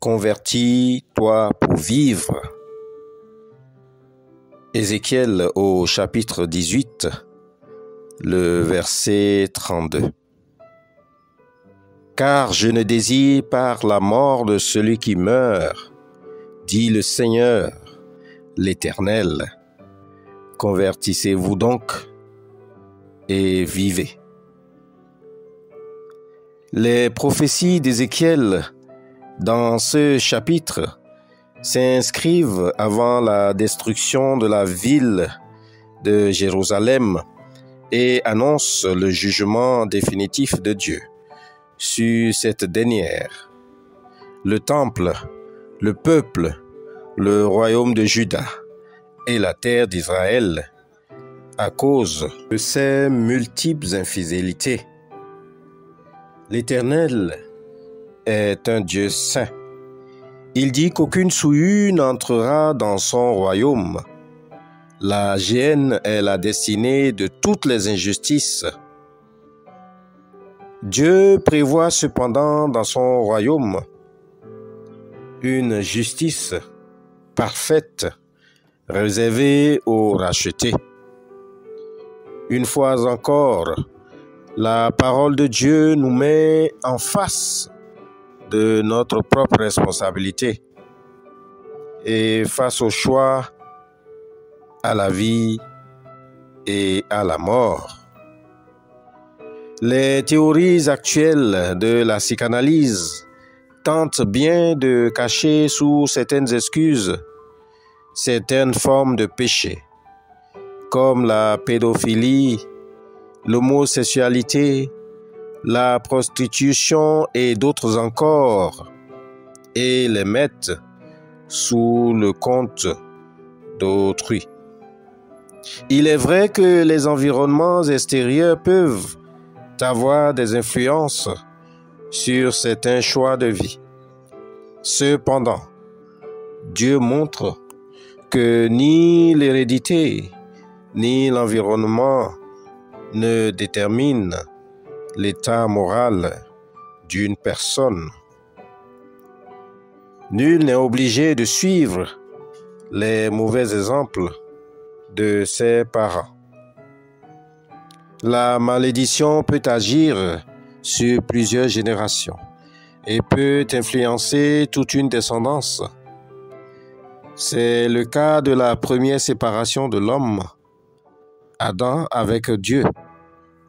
Convertis-toi pour vivre. Ézéchiel au chapitre 18, le verset 32. Car je ne désire pas la mort de celui qui meurt, dit le Seigneur, l'Éternel. Convertissez-vous donc et vivez. Les prophéties d'Ézéchiel dans ce chapitre s'inscrivent avant la destruction de la ville de Jérusalem et annoncent le jugement définitif de Dieu sur cette dernière. Le temple, le peuple, le royaume de Juda et la terre d'Israël à cause de ses multiples infidélités. L'Éternel est un Dieu saint. Il dit qu'aucune souillure n'entrera dans son royaume. La géhenne est la destinée de toutes les injustices. Dieu prévoit cependant dans son royaume une justice parfaite réservée aux rachetés. Une fois encore, la parole de Dieu nous met en face de notre propre responsabilité et face au choix à la vie et à la mort. Les théories actuelles de la psychanalyse tentent bien de cacher sous certaines excuses certaines formes de péché, comme la pédophilie, l'homosexualité, la prostitution et d'autres encore, et les mettent sous le compte d'autrui. Il est vrai que les environnements extérieurs peuvent avoir des influences sur certains choix de vie. Cependant, Dieu montre que ni l'hérédité ni l'environnement ne déterminent l'état moral d'une personne. Nul n'est obligé de suivre les mauvais exemples de ses parents. La malédiction peut agir sur plusieurs générations et peut influencer toute une descendance. C'est le cas de la première séparation de l'homme, Adam avec Dieu,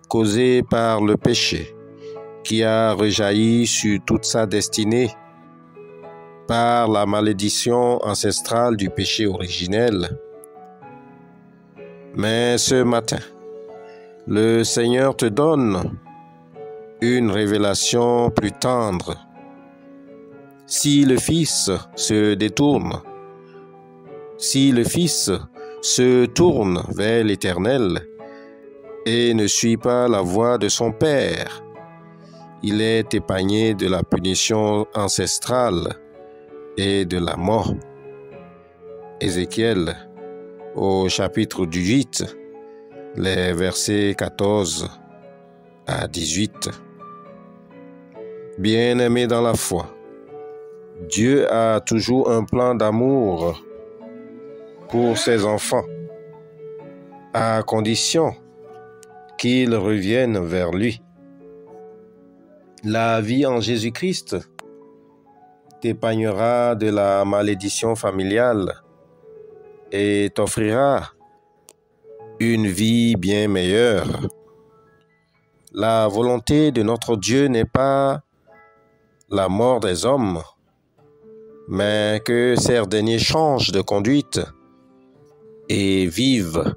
causée par le péché, qui a rejailli sur toute sa destinée par la malédiction ancestrale du péché originel. Mais ce matin, le Seigneur te donne une révélation plus tendre. Si le Fils se détourne, si le Fils se tourne vers l'Éternel et ne suit pas la voie de son Père, il est épargné de la punition ancestrale et de la mort. Ézéchiel au chapitre 8, les versets 14 à 18. Bien-aimés dans la foi, Dieu a toujours un plan d'amour pour ses enfants, à condition qu'ils reviennent vers lui. La vie en Jésus-Christ t'épargnera de la malédiction familiale et t'offrira une vie bien meilleure. La volonté de notre Dieu n'est pas la mort des hommes, mais que ces derniers changent de conduite et vivent